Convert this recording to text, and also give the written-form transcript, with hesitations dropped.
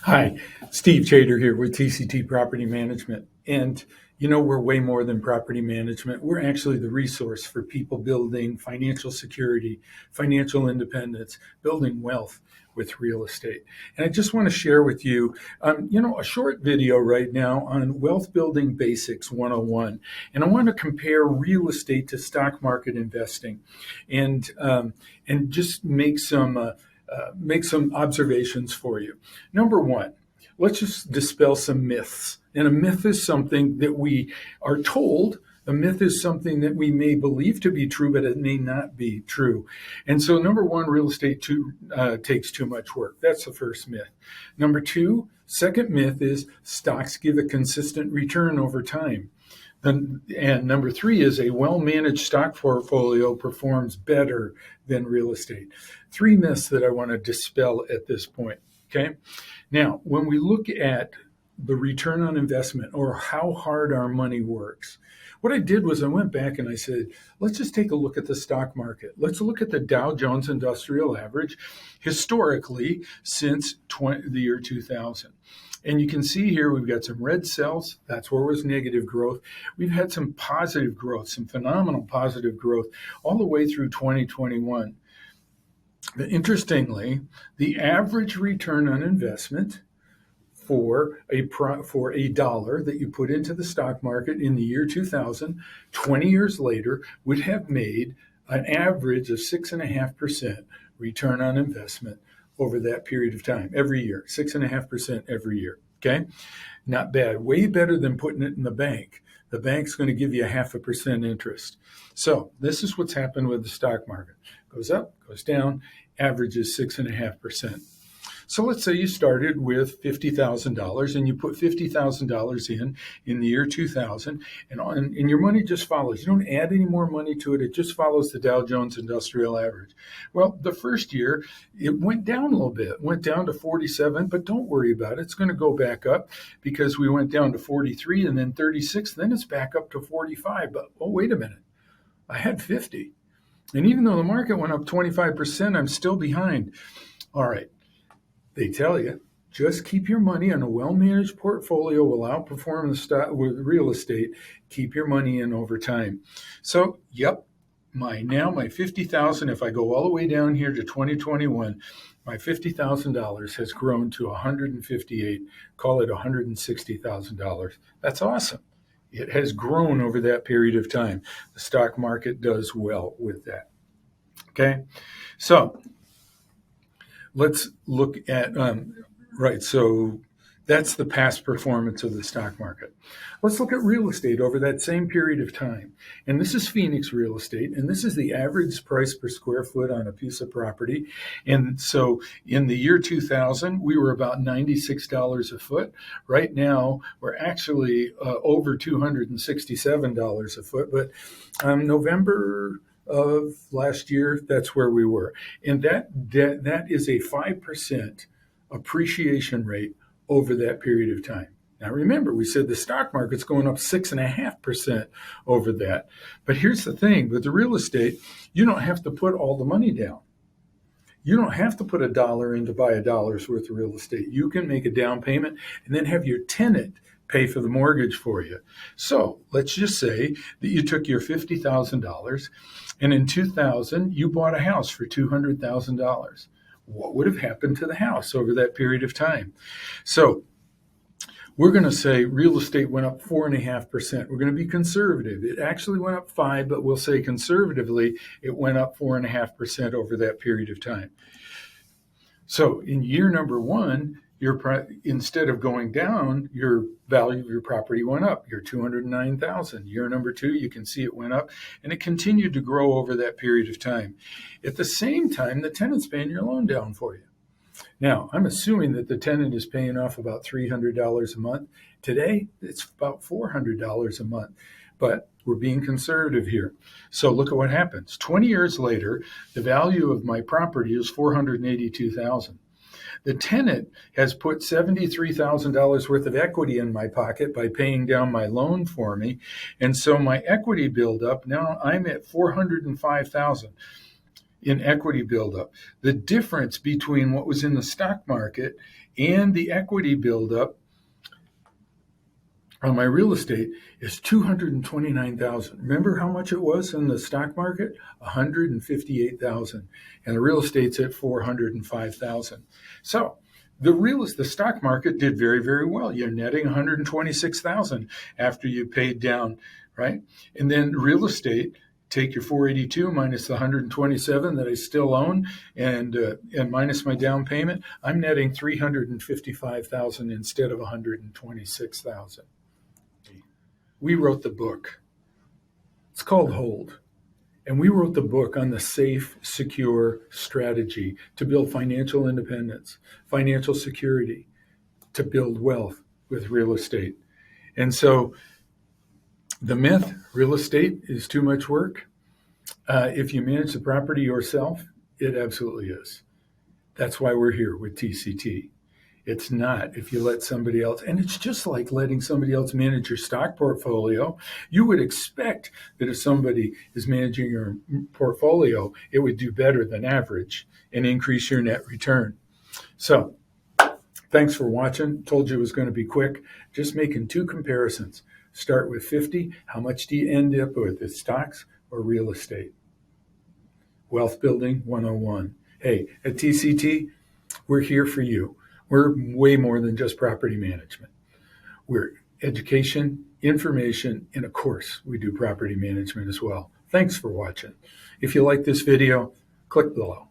Hi, Steve Chater here with TCT Property Management. And we're way more than property management. We're actually the resource for people building financial security, financial independence, building wealth with real estate. And I just want to share with you, a short video right now on Wealth Building Basics 101. And I want to compare real estate to stock market investing and just make some observations for you. Number one, let's just dispel some myths. And a myth is something that we are told. A myth is something that we may believe to be true, but it may not be true. And so, number one, real estate takes too much work. That's the first myth. Number two, second myth is stocks give a consistent return over time. And number three is a well-managed stock portfolio performs better than real estate. Three myths that I want to dispel at this point. Okay. Now, when we look at the return on investment or how hard our money works, what I did was I went back and I said, let's just take a look at the stock market. Let's look at the Dow Jones Industrial Average historically since the year 2000. And you can see here we've got some red cells. That's where was negative growth. We've had some positive growth, some phenomenal positive growth all the way through 2021. But interestingly, the average return on investment for a dollar that you put into the stock market in the year 2000, 20 years later, would have made an average of 6.5% return on investment over that period of time, every year, 6.5% every year. Okay, not bad. Way better than putting it in the bank. The bank's going to give you 0.5% interest. So this is what's happened with the stock market. Goes up, goes down, averages 6.5%. So let's say you started with $50,000 and you put $50,000 in the year 2000, and your money just follows. You don't add any more money to it. It just follows the Dow Jones Industrial Average. Well, the first year, it went down a little bit, went down to 47, but don't worry about it. It's going to go back up because we went down to 43 and then 36, then it's back up to 45. But, oh, wait a minute. I had 50. And even though the market went up 25%, I'm still behind. All right. They tell you, just keep your money in a well-managed portfolio will outperform the stock with real estate. Keep your money in over time. So, yep, my $50,000, if I go all the way down here to 2021, my $50,000 has grown to 158, call it $160,000. That's awesome. It has grown over that period of time. The stock market does well with that. Okay, so let's look at, so that's the past performance of the stock market. Let's look at real estate over that same period of time. And this is Phoenix real estate, and this is the average price per square foot on a piece of property. And so in the year 2000, we were about $96 a foot. Right now, we're actually over $267 a foot, but November of last year, that's where we were. And that is a 5% appreciation rate over that period of time. Now, remember, we said the stock market's going up 6.5% over that. But here's the thing, with the real estate, you don't have to put all the money down. You don't have to put $1 in to buy $1 worth of real estate. You can make a down payment and then have your tenant pay for the mortgage for you. So let's just say that you took your $50,000 and in 2000, you bought a house for $200,000. What would have happened to the house over that period of time? So we're going to say real estate went up 4.5%. We're going to be conservative. It actually went up 5%, but we'll say conservatively it went up 4.5% over that period of time. So in year number one, instead of going down, your value of your property went up. You're $209,000. Year number two, you can see it went up, and it continued to grow over that period of time. At the same time, the tenant's paying your loan down for you. Now, I'm assuming that the tenant is paying off about $300 a month. Today, it's about $400 a month, but we're being conservative here. So look at what happens. 20 years later, the value of my property is $482,000. The tenant has put $73,000 worth of equity in my pocket by paying down my loan for me. And so my equity buildup, now I'm at $405,000 in equity buildup. The difference between what was in the stock market And the equity buildup on my real estate is 229,000. Remember how much it was in the stock market? 158,000. And the real estate's at 405,000. So the stock market did very, very well. You're netting 126,000 after you paid down, right? And then real estate, take your 482 minus the 127 that I still own and minus my down payment, I'm netting 355,000 instead of 126,000. We wrote the book. It's called Hold. And we wrote the book on the safe, secure strategy to build financial independence, financial security, to build wealth with real estate. And so the myth, real estate is too much work. If you manage the property yourself, it absolutely is. That's why we're here with TCT. It's not if you let somebody else, and it's just like letting somebody else manage your stock portfolio. You would expect that if somebody is managing your portfolio, it would do better than average and increase your net return. So thanks for watching. Told you it was going to be quick. Just making two comparisons. Start with 50. How much do you end up with? It's stocks or real estate? Wealth Building 101. Hey, at TCT, we're here for you. We're way more than just property management. We're education, information, and of course, we do property management as well. Thanks for watching. If you like this video, click below.